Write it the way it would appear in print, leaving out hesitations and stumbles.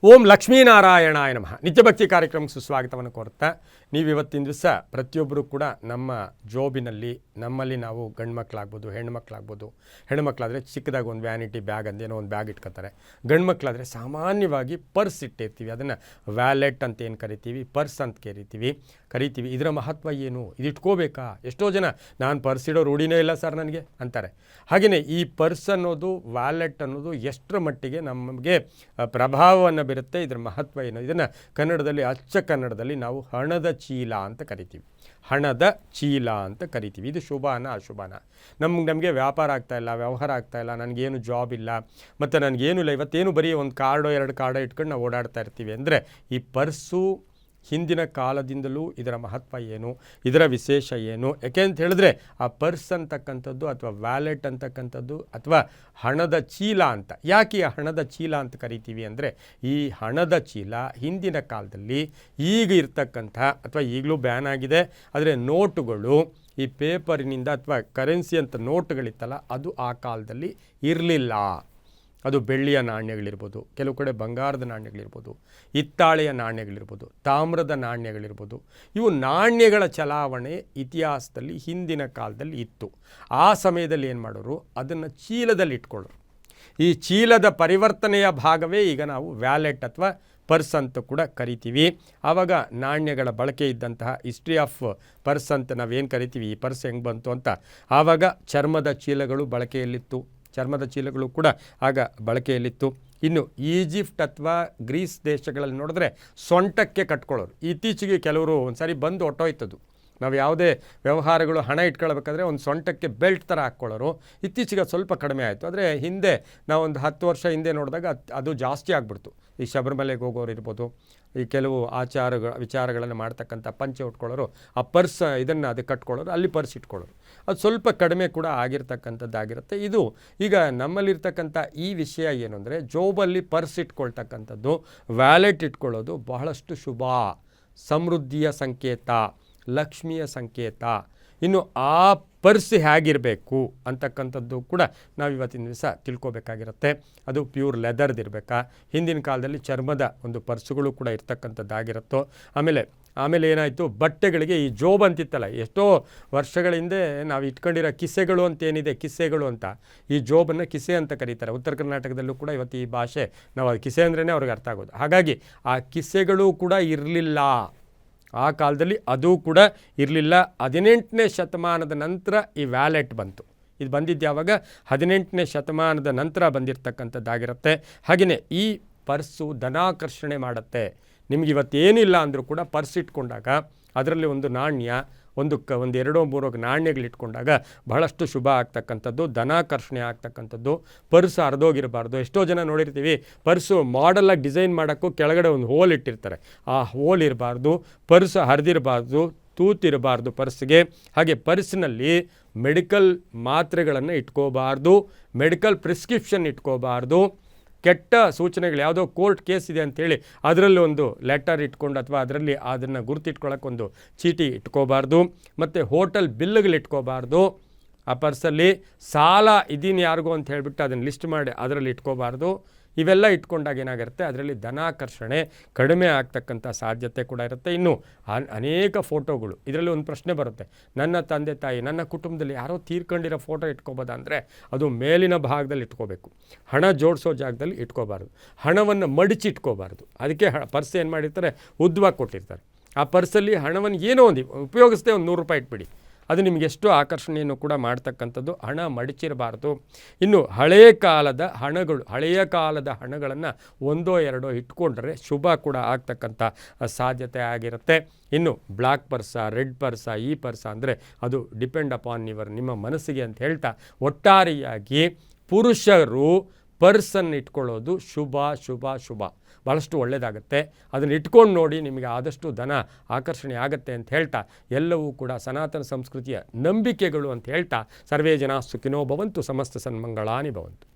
ಓಂ ಲಕ್ಷ್ಮೀನಾರಾಯಣಾಯ ನಮಃ. ನಿತ್ಯಭಕ್ತಿ ಕಾರ್ಯಕ್ರಮಕ್ಕೆ ಸುಸ್ವಾಗತವನ್ನು ಕೋರುತ್ತಾ, ನೀವು ಇವತ್ತಿನ ದಿವಸ ಪ್ರತಿಯೊಬ್ಬರು ಕೂಡ ನಮ್ಮ ಜೋಬಿನಲ್ಲಿ ನಮ್ಮಲ್ಲಿ ನಾವು ಗಂಡು ಮಕ್ಕಳಾಗ್ಬೋದು, ಹೆಣ್ಮಕ್ಳಾಗ್ಬೋದು. ಹೆಣ್ಮಕ್ಳಾದರೆ ಚಿಕ್ಕದಾಗಿ ಒಂದು ವ್ಯಾನಿಟಿ ಬ್ಯಾಗ್ ಅಂದೇನೋ ಒಂದು ಬ್ಯಾಗ್ ಇಟ್ಕೊತಾರೆ. ಗಂಡು ಮಕ್ಕಳಾದರೆ ಸಾಮಾನ್ಯವಾಗಿ ಪರ್ಸ್ ಇಟ್ಟಿರ್ತೀವಿ. ಅದನ್ನು ವ್ಯಾಲೆಟ್ ಅಂತ ಏನು ಕರಿತೀವಿ, ಪರ್ಸ್ ಅಂತ ಕರಿತೀವಿ. ಇದರ ಮಹತ್ವ ಏನು, ಇದು ಇಟ್ಕೋಬೇಕಾ? ಎಷ್ಟೋ ಜನ ನಾನು ಪರ್ಸ್ ಇಡೋ ರೂಢಿನೇ ಇಲ್ಲ ಸರ್ ನನಗೆ ಅಂತಾರೆ. ಹಾಗೆಯೇ ಈ ಪರ್ಸ್ ಅನ್ನೋದು, ವ್ಯಾಲೆಟ್ ಅನ್ನೋದು ಎಷ್ಟರ ಮಟ್ಟಿಗೆ ನಮಗೆ ಪ್ರಭಾವವನ್ನು ಬೀರುತ್ತೆ, ಇದರ ಮಹತ್ವ ಏನು? ಇದನ್ನು ಕನ್ನಡದಲ್ಲಿ, ಅಚ್ಚ ಕನ್ನಡದಲ್ಲಿ ನಾವು ಹಣದ ಚೀಲ ಅಂತ ಕರಿತೀವಿ. ಹಣದ ಚೀಲ ಅಂತ ಕರಿತೀವಿ. ಇದು ಶುಭನ ಅಶುಭನ? ನಮಗೆ ವ್ಯಾಪಾರ ಆಗ್ತಾಯಿಲ್ಲ, ವ್ಯವಹಾರ ಆಗ್ತಾಯಿಲ್ಲ, ನನಗೇನು ಜಾಬ್ ಇಲ್ಲ, ಮತ್ತು ನನಗೇನು ಇಲ್ಲ, ಇವತ್ತೇನು ಬರೀ ಒಂದು ಕಾರ್ಡೋ 2 ಕಾರ್ಡೋ ಇಟ್ಕೊಂಡು ನಾವು ಓಡಾಡ್ತಾ ಇರ್ತೀವಿ ಅಂದರೆ, ಈ ಪರ್ಸು ಹಿಂದಿನ ಕಾಲದಿಂದಲೂ ಇದರ ಮಹತ್ವ ಏನು, ಇದರ ವಿಶೇಷ ಏನು? ಯಾಕೆ ಅಂತ ಹೇಳಿದ್ರೆ, ಆ ಪರ್ಸ್ ಅಂತಕ್ಕಂಥದ್ದು ಅಥವಾ ವ್ಯಾಲೆಟ್ ಅಂತಕ್ಕಂಥದ್ದು ಅಥವಾ ಹಣದ ಚೀಲ ಅಂತ ಯಾಕೆ ಆ ಹಣದ ಚೀಲ ಅಂತ ಕರಿತೀವಿ ಅಂದರೆ, ಈ ಹಣದ ಚೀಲ ಹಿಂದಿನ ಕಾಲದಲ್ಲಿ ಈಗ ಇರ್ತಕ್ಕಂಥ ಅಥವಾ ಈಗಲೂ ಬ್ಯಾನ್ ಆಗಿದೆ, ಆದರೆ ನೋಟುಗಳು ಈ ಪೇಪರಿನಿಂದ ಅಥವಾ ಕರೆನ್ಸಿ ಅಂತ ನೋಟುಗಳಿತ್ತಲ್ಲ, ಅದು ಆ ಕಾಲದಲ್ಲಿ ಇರಲಿಲ್ಲ. ಅದು ಬೆಳ್ಳಿಯ ನಾಣ್ಯಗಳಿರ್ಬೋದು, ಕೆಲವು ಕಡೆ ಬಂಗಾರದ ನಾಣ್ಯಗಳಿರ್ಬೋದು, ಹಿತ್ತಾಳೆಯ ನಾಣ್ಯಗಳಿರ್ಬೋದು, ತಾಮ್ರದ ನಾಣ್ಯಗಳಿರ್ಬೋದು. ಇವು ನಾಣ್ಯಗಳ ಚಲಾವಣೆ ಇತಿಹಾಸದಲ್ಲಿ ಹಿಂದಿನ ಕಾಲದಲ್ಲಿ ಇತ್ತು. ಆ ಸಮಯದಲ್ಲಿ ಏನು ಮಾಡೋರು, ಅದನ್ನು ಚೀಲದಲ್ಲಿ ಇಟ್ಕೊಳ್ಳೋರು. ಈ ಚೀಲದ ಪರಿವರ್ತನೆಯ ಭಾಗವೇ ಈಗ ನಾವು ವ್ಯಾಲೆಟ್ ಅಥವಾ ಪರ್ಸ್ ಅಂತ ಕೂಡ ಕರಿತೀವಿ. ಆವಾಗ ನಾಣ್ಯಗಳ ಬಳಕೆ ಇದ್ದಂತಹ ಹಿಸ್ಟ್ರಿ ಆಫ್ ಪರ್ಸ್ ಅಂತ ನಾವೇನು ಕರಿತೀವಿ, ಈ ಪರ್ಸ್ ಹೆಂಗೆ ಬಂತು ಅಂತ, ಆವಾಗ ಚರ್ಮದ ಚೀಲಗಳು ಬಳಕೆಯಲ್ಲಿತ್ತು. ಚರ್ಮದ ಚೀಲಗಳು ಕೂಡ ಆಗ ಬಳಕೆಯಲ್ಲಿತ್ತು. ಇನ್ನು ಈಜಿಪ್ಟ್ ಅಥವಾ ಗ್ರೀಸ್ ದೇಶಗಳಲ್ಲಿ ನೋಡಿದ್ರೆ ಸೊಂಟಕ್ಕೆ ಕಟ್ಕೊಳ್ಳೋರು. ಇತ್ತೀಚೆಗೆ ಕೆಲವರು ಒಂದು ಸಾರಿ ಬಂದು ಹೊಟ್ಟೋಯ್ತದು. ನಾವು ಯಾವುದೇ ವ್ಯವಹಾರಗಳು ಹಣ ಇಟ್ಕೊಳ್ಬೇಕಾದ್ರೆ ಒಂದು ಸೊಂಟಕ್ಕೆ ಬೆಲ್ಟ್ ಥರ ಹಾಕ್ಕೊಳ್ಳೋರು. ಇತ್ತೀಚೆಗೆ ಸ್ವಲ್ಪ ಕಡಿಮೆ ಆಯಿತು. ಆದರೆ ಹಿಂದೆ ನಾವೊಂದು 10 ವರ್ಷ ಹಿಂದೆ ನೋಡಿದಾಗ ಅದು ಜಾಸ್ತಿ ಆಗಿಬಿಡ್ತು. ಈ ಶಬರಿಮಲೆಗೆ ಹೋಗೋರು ಇರ್ಬೋದು, ಈ ಕೆಲವು ವಿಚಾರಗಳನ್ನು ಮಾಡ್ತಕ್ಕಂಥ ಪಂಚೆ ಉಟ್ಕೊಳ್ಳೋರು, ಆ ಪರ್ಸ್ ಇದನ್ನು ಅದು ಕಟ್ಕೊಳ್ಳೋರು, ಅಲ್ಲಿ ಪರ್ಸ್ ಇಟ್ಕೊಳ್ಳೋರು. ಅದು ಸ್ವಲ್ಪ ಕಡಿಮೆ ಕೂಡ ಆಗಿರ್ತಕ್ಕಂಥದ್ದಾಗಿರುತ್ತೆ. ಇದು ಈಗ ನಮ್ಮಲ್ಲಿರ್ತಕ್ಕಂಥ ಈ ವಿಷಯ ಏನು ಅಂದರೆ, ಜೋಬಲ್ಲಿ ಪರ್ಸ್ ಇಟ್ಕೊಳ್ತಕ್ಕಂಥದ್ದು, ವ್ಯಾಲೆಟ್ ಇಟ್ಕೊಳ್ಳೋದು ಬಹಳಷ್ಟು ಶುಭ, ಸಮೃದ್ಧಿಯ ಸಂಕೇತ, ಲಕ್ಷ್ಮಿಯ ಸಂಕೇತ. ಇನ್ನು ಆ ಪರ್ಸ್ ಹೇಗಿರಬೇಕು ಅಂತಕ್ಕಂಥದ್ದು ಕೂಡ ನಾವು ಇವತ್ತಿನ ದಿವಸ ತಿಳ್ಕೊಬೇಕಾಗಿರುತ್ತೆ. ಅದು ಪ್ಯೂರ್ ಲೆದರ್ದಿರಬೇಕಾ, ಹಿಂದಿನ ಕಾಲದಲ್ಲಿ ಚರ್ಮದ ಒಂದು ಪರ್ಸುಗಳು ಕೂಡ ಇರ್ತಕ್ಕಂಥದ್ದಾಗಿರುತ್ತೋ. ಆಮೇಲೆ ಏನಾಯಿತು, ಬಟ್ಟೆಗಳಿಗೆ ಈ ಜೋಬ್ ಅಂತಿತ್ತಲ್ಲ, ಎಷ್ಟೋ ವರ್ಷಗಳ ಹಿಂದೆ ನಾವು ಇಟ್ಕೊಂಡಿರೋ ಕಿಸೆಗಳು ಅಂತೇನಿದೆ, ಕಿಸೆಗಳು ಅಂತ, ಈ ಜೋಬನ್ನು ಕಿಸೆ ಅಂತ ಕರೀತಾರೆ. ಉತ್ತರ ಕರ್ನಾಟಕದಲ್ಲೂ ಕೂಡ ಇವತ್ತು ಈ ಭಾಷೆ, ನಾವು ಅದು ಕಿಸೆ ಅಂದ್ರೇ ಅವ್ರಿಗೆ ಅರ್ಥ ಆಗೋದು. ಹಾಗಾಗಿ ಆ ಕಿಸೆಗಳು ಕೂಡ ಇರಲಿಲ್ಲ ಆ ಕಾಲದಲ್ಲಿ, ಅದು ಕೂಡ ಇರಲಿಲ್ಲ. 18ನೇ ಶತಮಾನದ ನಂತರ ಈ ವ್ಯಾಲೆಟ್ ಬಂತು. ಇದು ಬಂದಿದ್ದು ಯಾವಾಗ, 18ನೇ ಶತಮಾನದ ನಂತರ ಬಂದಿರತಕ್ಕಂಥದ್ದಾಗಿರುತ್ತೆ. ಹಾಗೆಯೇ ಈ ಪರ್ಸು ಧನಾಕರ್ಷಣೆ ಮಾಡುತ್ತೆ. ನಿಮ್ಗೆ ಇವತ್ತೇನಿಲ್ಲ ಅಂದರೂ ಕೂಡ ಪರ್ಸ್ ಇಟ್ಕೊಂಡಾಗ ಅದರಲ್ಲಿ ಒಂದು ನಾಣ್ಯ, ಒಂದು 2-3 ನಾಣ್ಯಗಳಿಟ್ಕೊಂಡಾಗ ಬಹಳಷ್ಟು ಶುಭ ಆಗ್ತಕ್ಕಂಥದ್ದು, ಧನಾಕರ್ಷಣೆ ಆಗ್ತಕ್ಕಂಥದ್ದು. ಪರ್ಸ್ ಹರಿದೋಗಿರಬಾರ್ದು. ಎಷ್ಟೋ ಜನ ನೋಡಿರ್ತೀವಿ, ಪರ್ಸು ಮಾಡಲಾಗಿ ಡಿಸೈನ್ ಮಾಡೋಕ್ಕೂ ಕೆಳಗಡೆ ಒಂದು ಹೋಲ್ ಇಟ್ಟಿರ್ತಾರೆ. ಆ ಹೋಲ್ ಇರಬಾರ್ದು, ಪರ್ಸ್ ಹರಿದಿರಬಾರ್ದು, ತೂತಿರಬಾರ್ದು ಪರ್ಸ್ಗೆ. ಹಾಗೆ ಪರ್ಸ್ನಲ್ಲಿ ಮೆಡಿಕಲ್ ಮಾತ್ರೆಗಳನ್ನು ಇಟ್ಕೋಬಾರ್ದು, ಮೆಡಿಕಲ್ ಪ್ರಿಸ್ಕ್ರಿಪ್ಷನ್ ಇಟ್ಕೋಬಾರ್ದು. ಕೆಟ್ಟ ಸೂಚನೆಗಳು, ಯಾವುದೋ ಕೋರ್ಟ್ ಕೇಸ್ ಇದೆ ಅಂಥೇಳಿ ಅದರಲ್ಲಿ ಒಂದು ಲೆಟರ್ ಇಟ್ಕೊಂಡು ಅಥವಾ ಅದರಲ್ಲಿ ಅದನ್ನು ಗುರುತಿಟ್ಕೊಳ್ಳೋಕ್ಕೊಂದು ಚೀಟಿ ಇಟ್ಕೋಬಾರ್ದು. ಮತ್ತು ಹೋಟೆಲ್ ಬಿಲ್ಗಳು ಇಟ್ಕೋಬಾರ್ದು. ಆ ಪರ್ಸಲ್ಲಿ ಸಾಲ ಇದೀನಿ ಯಾರಿಗೂ ಅಂತ ಹೇಳಿಬಿಟ್ಟು ಅದನ್ನು ಲಿಸ್ಟ್ ಮಾಡಿ ಅದರಲ್ಲಿ ಇಟ್ಕೋಬಾರ್ದು. ಇವೆಲ್ಲ ಇಟ್ಕೊಂಡಾಗ ಏನಾಗಿರುತ್ತೆ, ಅದರಲ್ಲಿ ಧನಾಕರ್ಷಣೆ ಕಡಿಮೆ ಆಗ್ತಕ್ಕಂಥ ಸಾಧ್ಯತೆ ಕೂಡ ಇರುತ್ತೆ. ಇನ್ನು ಅನೇಕ ಫೋಟೋಗಳು, ಇದರಲ್ಲಿ ಒಂದು ಪ್ರಶ್ನೆ ಬರುತ್ತೆ, ನನ್ನ ತಂದೆ ತಾಯಿ, ನನ್ನ ಕುಟುಂಬದಲ್ಲಿ ಯಾರೋ ತೀರ್ಕೊಂಡಿರೋ ಫೋಟೋ ಇಟ್ಕೋಬೋದಾ ಅಂದರೆ, ಅದು ಮೇಲಿನ ಭಾಗದಲ್ಲಿ ಇಟ್ಕೋಬೇಕು. ಹಣ ಜೋಡಿಸೋ ಜಾಗದಲ್ಲಿ ಇಟ್ಕೋಬಾರ್ದು. ಹಣವನ್ನು ಮಡಿಚಿ ಇಟ್ಕೋಬಾರ್ದು. ಅದಕ್ಕೆ ಪರ್ಸ್ ಏನು ಮಾಡಿರ್ತಾರೆ, ಉದ್ದವಾಗಿ ಕೊಟ್ಟಿರ್ತಾರೆ. ಆ ಪರ್ಸಲ್ಲಿ ಹಣವನ್ನು ಏನೋ ಒಂದು ಉಪಯೋಗಿಸದೆ ಒಂದು 100 ರೂಪಾಯಿ ಇಟ್ಬಿಡಿ, ಅದು ನಿಮಗೆ ಎಷ್ಟು ಆಕರ್ಷಣೆಯನ್ನು ಕೂಡ ಮಾಡ್ತಕ್ಕಂಥದ್ದು. ಹಣ ಮಡಿಚಿರಬಾರ್ದು. ಇನ್ನು ಹಳೆಯ ಕಾಲದ ಹಣಗಳನ್ನು 1-2 ಇಟ್ಕೊಂಡ್ರೆ ಶುಭ ಕೂಡ ಆಗ್ತಕ್ಕಂಥ ಸಾಧ್ಯತೆ ಆಗಿರುತ್ತೆ. ಇನ್ನು ಬ್ಲ್ಯಾಕ್ ಪರ್ಸ, ರೆಡ್ ಪರ್ಸ, ಈ ಪರ್ಸ ಅಂದರೆ ಅದು ಡಿಪೆಂಡ್ ಅಪಾನ್ ನಿಮ್ಮ ಮನಸ್ಸಿಗೆ ಅಂತ ಹೇಳ್ತಾ, ಒಟ್ಟಾರೆಯಾಗಿ ಪುರುಷರು ಪರ್ಸನ್ನು ಇಟ್ಕೊಳ್ಳೋದು ಶುಭ, ಭಾಳಷ್ಟು ಒಳ್ಳೆಯದಾಗುತ್ತೆ. ಅದನ್ನು ಇಟ್ಕೊಂಡು ನೋಡಿ, ನಿಮಗೆ ಆದಷ್ಟು ಧನ ಆಕರ್ಷಣೆ ಆಗುತ್ತೆ ಅಂತ ಹೇಳ್ತಾ, ಎಲ್ಲವೂ ಕೂಡ ಸನಾತನ ಸಂಸ್ಕೃತಿಯ ನಂಬಿಕೆಗಳು ಅಂತ ಹೇಳ್ತಾ, ಸರ್ವೇ ಜನ ಸುಖಿನೋ ಭವಂತು, ಸಮಸ್ತ ಸನ್ಮಂಗಳಾನಿ ಭವಂತು.